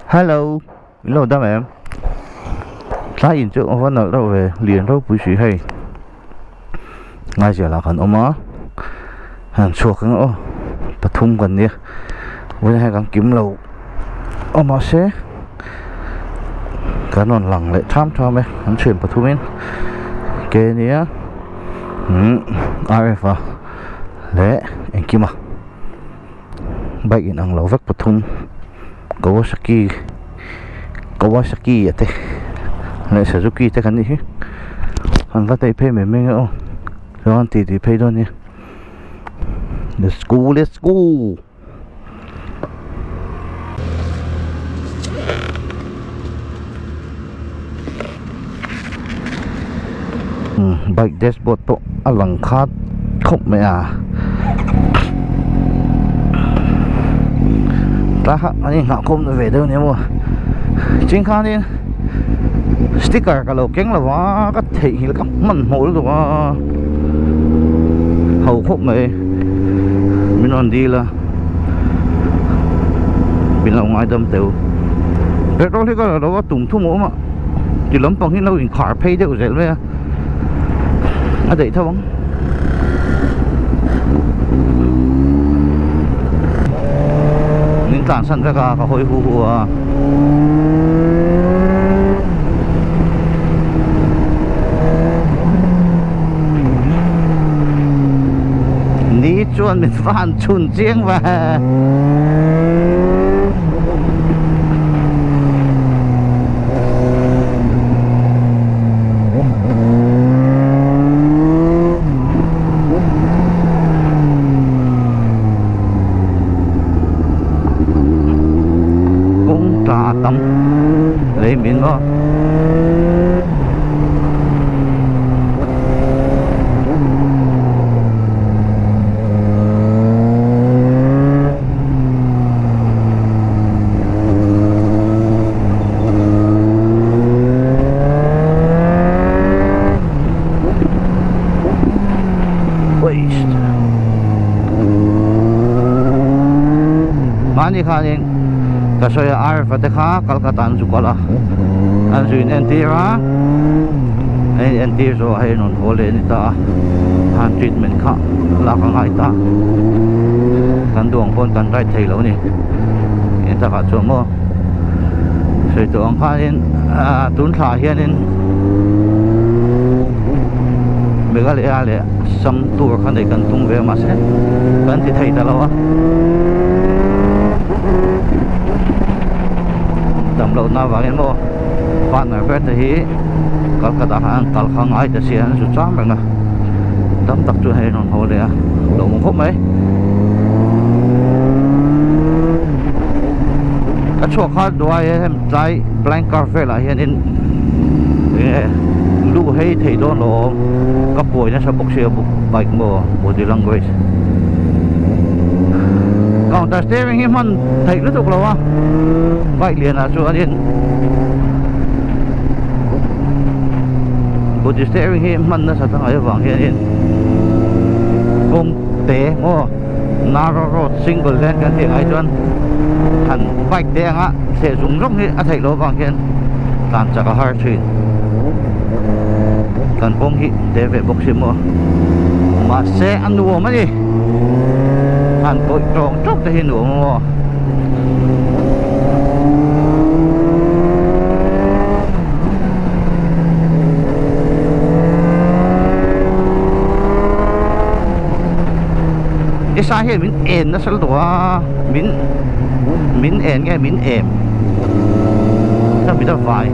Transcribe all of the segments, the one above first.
Hello, hello đó em. Ta nhìn trước ông vẫn ở đâu về liền đâu quý sĩ hay. Ngay giờ là cần ôm á. Hàng chuột cái ô, bật thung gần đi. Với hai càng kiếm lầu. Ôm á xe. Cái non lằng lại tham cho mẹ, hắn chuyển bật thung lên. Kê nhé. Ai vào. Lẽ anh kia mà. Bệnh ăn lẩu vắt bật thung. Kawasaki ya te le Suzuki te kan ni han va te phe me me o ron ti phe don ni let's go bike dashboard to alang khat khop me a ta ha ani ha khom về đâu nhé mua chính khá đi sticker cả lầu kén là quá cái thị là các mình hối rồi quá hầu khúc mày mình còn đi là mình làm ngoài đâm tiểu cái đó thì có đâu có tùng thu mũ mà chỉ lắm bằng khi nào mình khỏi pay được rồi đấy à đấy thôi bóng mình tản sẵn ra cả hồi hù chuan mình van chun chiếng và cũng trả tâm lấy mình đó mani khanin kasoya arfa te kha kalkatan sukala anjuin entira ai entir so hai non hole ni ta han treatment kha la ka ngai ta kan duang pon kan rai thei lo ni ta ka chu mo sei to ang khanin tun thla hianin megale ale sam tur khan dei kan tung ve ma se kan ti thei ta lo tầm lâu na vàng mo bạn ở bên thì có cả hàng cả hàng ai thì xe nó chán bằng nè tấm tập cho hay non hồ đấy đủ một phút mấy cái chỗ khác đuôi em trái blank cafe là hiện in lu hay thì đó nó các buổi nó sẽ bốc xe bike mo body language còn ta steering hiểm hơn thấy rất thuộc lâu á vậy liền là cho anh yên body steering hiểm hơn nó sẽ tăng ở vòng hiện yên công tế ngô narrow road single lane cái tiếng ấy cho hẳn bike đen á sẽ dùng rốc hết thấy lâu vòng hiện làm cho cả hard train cần công hị để về bốc xe mua mà xe ăn đùa mà gì hàn bội tròn chốc thì nổ mà cái sai hiện mình ền nó sẽ đổ mình ền cái mình êm nó bị đau phải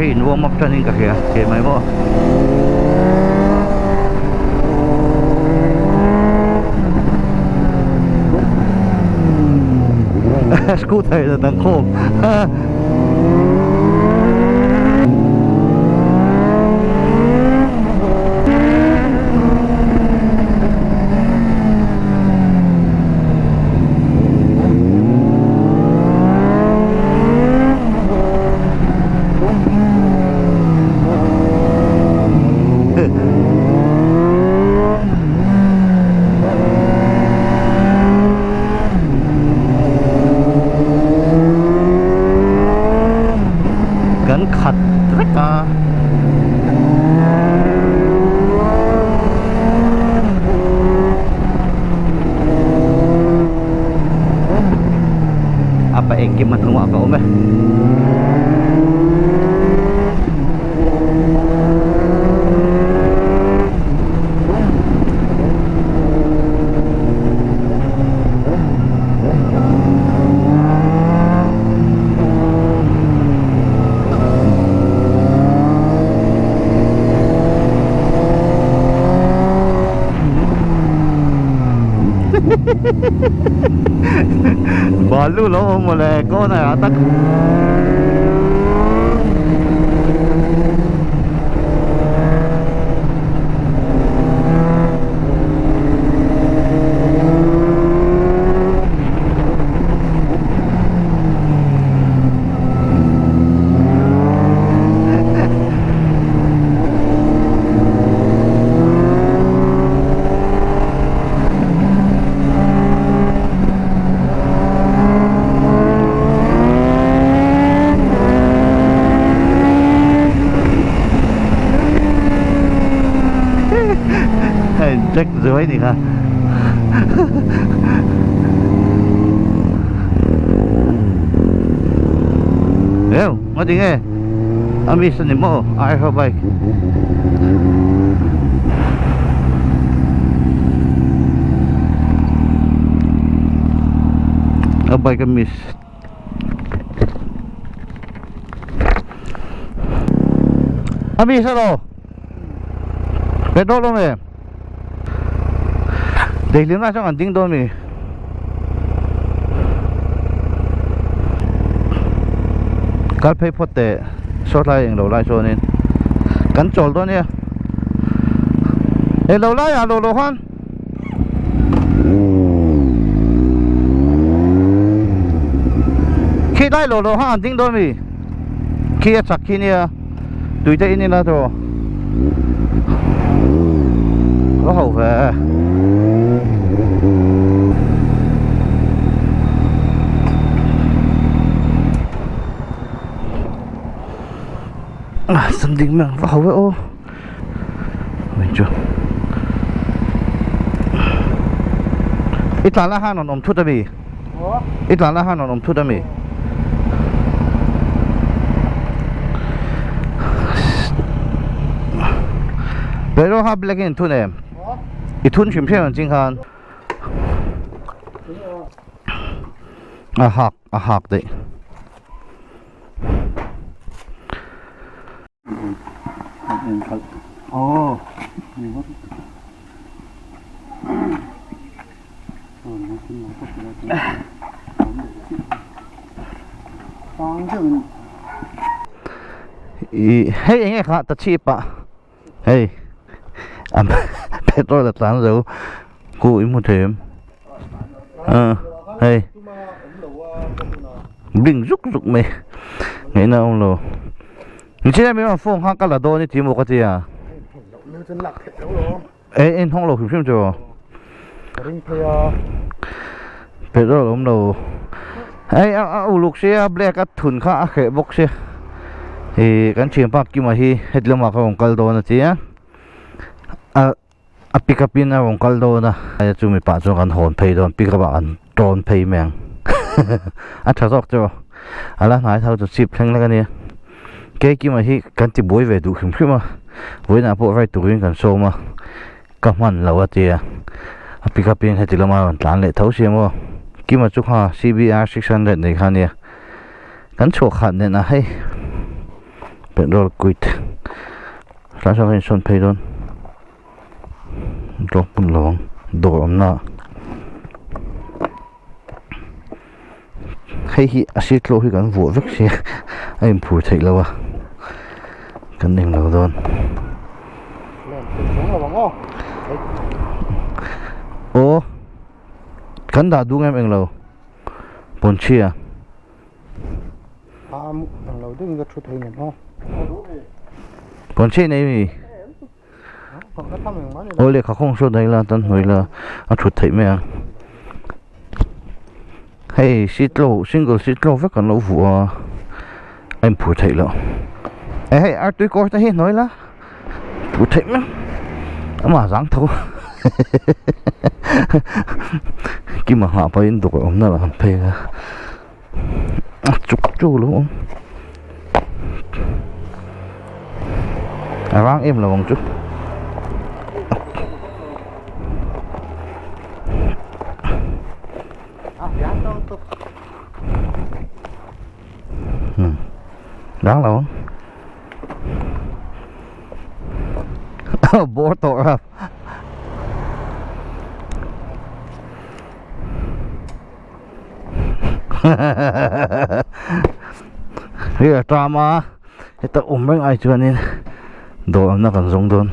hin warm up training ka kaya kaya may mo scooter là thằng khôn. Gắn khật rất là apa yang mặt không ạ cậu mày. Balu lo mulai kau nak atak. Check dưới thì ha. Yo, ngerti ke? Ambil sini mo, air baik. Abay kamis. Ambil salo. Petrol me. Để liếm ra cho ảnh tinh đôi mình. Cắt phê phốt tệ sốt lại đầu lại cho nên cắn trộn đó nha. Ê đầu lại à đầu hoan. Khi lại đầu hoan ảnh tinh đôi mình. Khi chắc khi nha tùy tay in là thôi. Có hậu về. Sending mang vào với ô mình chưa ít là han nó chút đấy ít là han nó chút đấy bây giờ học lại cái thun này cái thun chìm theo chính han học đấy. Ồ, hey anh khá ta cheap à hey petrol là tán rồi cô ý một thêm hey bình rút mày ngày nào ông lo你现在没有风，看干了多，你题目个字啊？哎，你通路偏偏做？别做咁路。哎，六些啊，black 啊，囤卡啊，黑 box 些。哎，咁前排叫嘛去，迄兩碼個紅膠多那字啊。pick up 邊啊紅膠多那，哎，做咪把咗間韓皮多，pick up 間當皮命。查索咗，係啦，嗱頭就接聽呢個呢。cái kia mà hi cần chỉ bối về đủ khủng khiếp mà bối nào bộ phải đủ những cần số mà các bạn lâu thì pick up in hay chỉ là mà tán lệ thấu xem mà kia mà chúc ha CBR 600 này khăn nè cần số khăn này là hay bên đó quýt ra sao cái son pay luôn drop một lon đồ ấm nọ hay hi asit lo hi kan vu vek si ai phur thei lawa kan ning lo don ô kan da du ngem eng lo pon chi à lo ding ga thut hein no pon chi nei mi ô le kha khong so dai la tan hoi la a thut thei me à hey sit lo single sit lo vek kan lo vu à em phur thei lo hey ar tui ko ta hi nói la phur thei me mà dáng thâu cái mà họ phải đục ông nó là phê chụp chú luôn vang em là bằng chút đáng lắm bố tội à here drama ito umreng ay chuanin do am na kan zong don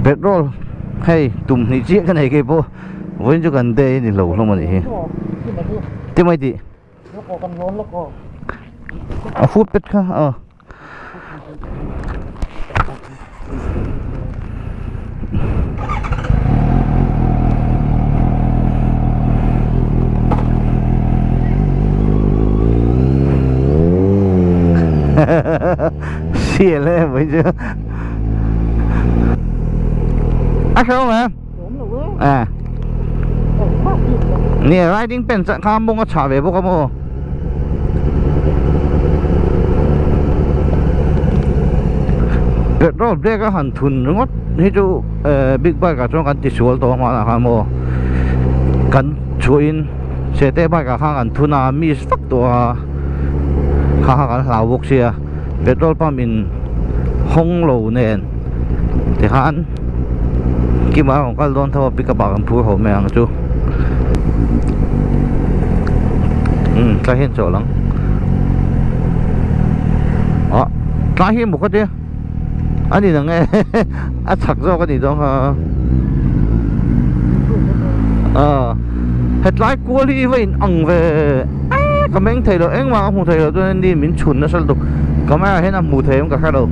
petrol hey tum ni chi cái này cái bo với cho gần đây thì lâu lắm mà đi thế mấy đi à phút pet kha xìa lên vậy chứ sao mà à nè riding pen sẽ khám bông có trả về bốc không rồi đây cái hẳn thun đúng không thế chú big bike cả trong cái tỉ số to mà là khám mô cần chú in xe tay bike cả khang hẳn thun à mi phát to khá khá lão bốc xe petrol pump in hong lầu nền thì hắn cái mà còn có đón thao pick up bằng phù hộ mèo chú cái hiện chỗ lắm cái hiện một cái gì anh đi đằng nghe chắc do cái gì đó hết lái cua đi vậy ăn về cái mình thấy rồi anh mà không thấy rồi cho nên đi mình chuẩn nó sao được cái máy hết là mù thế không cả khác đâu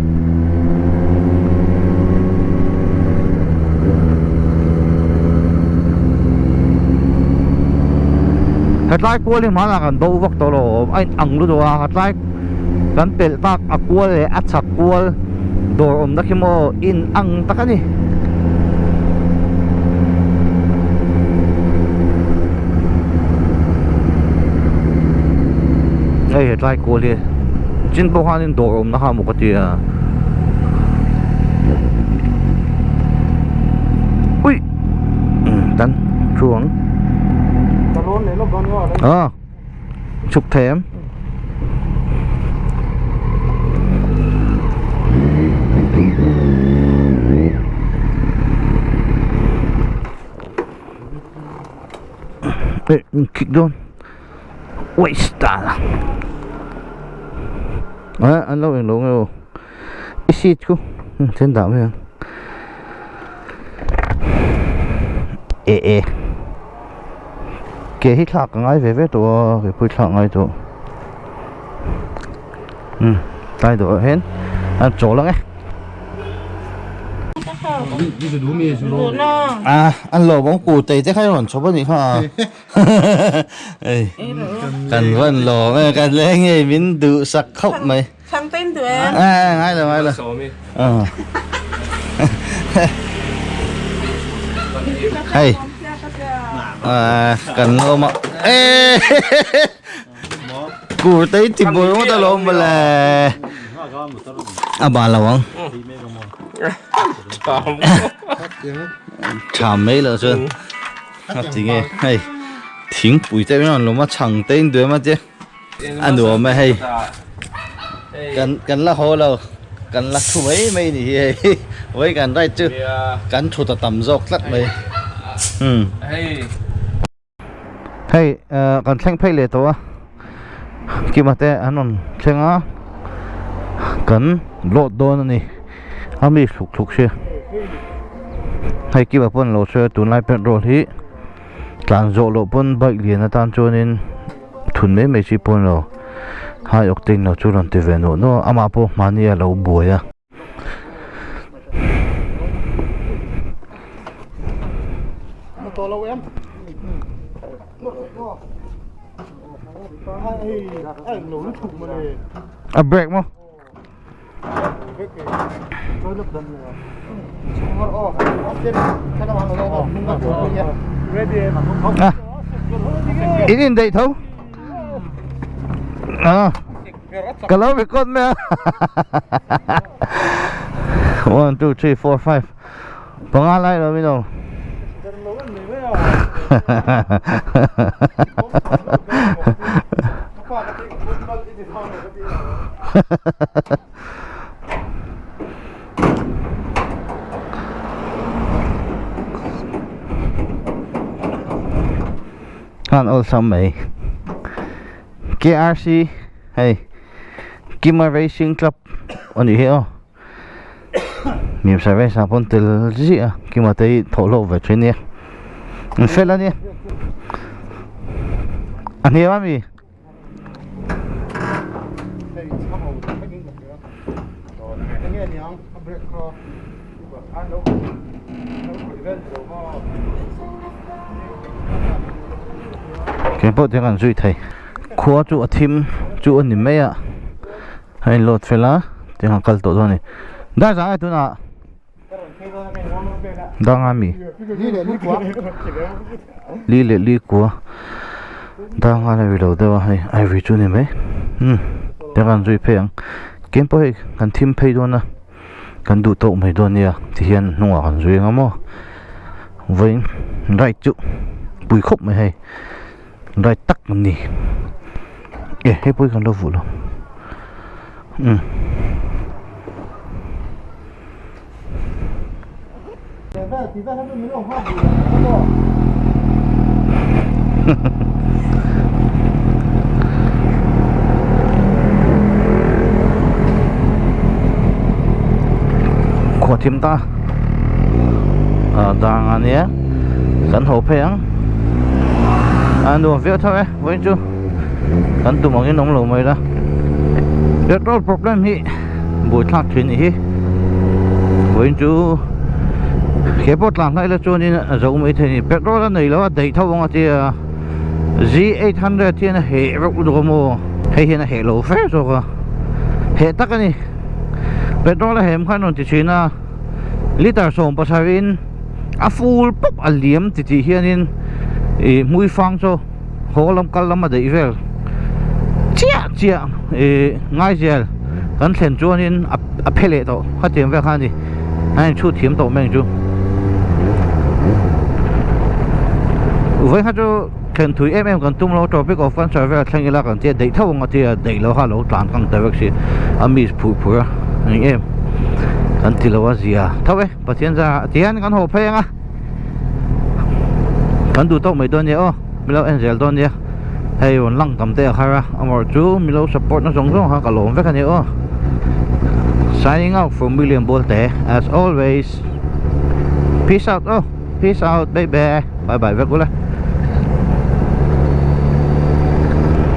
hết lái cua đi mà là cần đâu vắt đâu rồi anh ăn luôn rồi hết lái cần bể bạc cua để ăn sạch cua đồ đó khi mà in ăn tất cả đi đây hết lái cua đi chính bộ hoa nên đồ nó ha một cái gì à ui đánh xuống chụp thèm kick down waste anh lâu anh lâu nghe cái shit cô trên đảo này cái hít lạc ngay về tổ cái phơi lạc ngay tổ tay tổ hết anh chỗ lắm ấy anh lò bóng cù tây thế khai hòn số bao nhiêu hả cần vẫn lò cần lên nghe mình tự sặc khóc mày sang tên tụi em ai là hay cần ôm ạ cù tây thì bồi không ta lôm mà là bà là không chạm mấy lần chưa hấp gì nghe hay tiếng bụi tây nó lôm mà chẳng tên đứa mà chứ ăn đồ mà hay cần là hồ đâu cần là thu mấy mấy gì với cần đây chứ cần thu tập tầm dọc lắm mày Hey, kan thleng phei le to a kimate anon thlenga kan lot don ani ami thuk she hai ki ba pon lo se tun lai petrol hi tlan zo lo pon bike lian atan chonin thun me chi pon lo hai octane lo churon ti ve no ama po mania lo buaya to lâu em anh lỗ nó thùng mà này a break mo tôi lúc đần rồi ready mà không in đây thôi cái lâu bị con mẹ 1 2 3 4 5 bằng ai lại rồi mình đâu han also mày KRC hey Kima Racing Club on you here mình sẽ về sao pon từ gì à Kima thấy thổ lộ về chuyện này mình phê lên đi anh hiểu không gì cái bộ tiếng Anh duy thầy khóa chú team chú anh niệm mấy à hay lột phê lá tiếng Anh câu tổ này đã ra ai tu nào đang ăn mì lý quá đang ăn cái đầu đó hay ai vì chú niệm mấy tiếng Anh duy phê ang cái bộ cái team phê đó nè cái đủ tổ mấy đó nè thì hiện nông ăn duy ngắm mò với đại chú bùi khúc mày hay đại tắc mình nè hết bùi con đâu phụ luôn của team ta đang anh nhé cần hỗ trợ anh đùa việc thôi với chú cần tụi mọi người nóng lẩu mày đó petrol problem hi buổi thác chuyện hi với chú cái bot làm lại là cho nên giống mấy thế petrol này là đầy thâu ngon thì G800 thì là hệ rộng đồ mồ hay hiện là hệ lỗ phép rồi hệ tắc này petrol là hệ khăn rồi thì chuyện là liter sông pasarin a full pop a liam thì hiện in mũi phang cho hồ lâm cal lâm mà đầy về chia ngay giờ gần thành cho nên a pele to phát triển về khăn đi anh chút thiểm tổ mình chú với hai chú khen thủy em còn tung lâu cho biết có phân server thành là còn tiền đầy thâu ngọt thì đầy lâu ha lâu toàn căng tới vậy ami phụ anh em anh thì lâu gì à thôi bắt tiền ra tiền còn hộp phê à còn đủ tàu mấy đôi nhé ô mình lâu anh dễ đôi nhé hay còn lăng tầm tè khai ra ông chú mình lâu support nó giống ha cả lộn với cái nhé ô signing out from William Bolte as always peace out baby bye bye với cô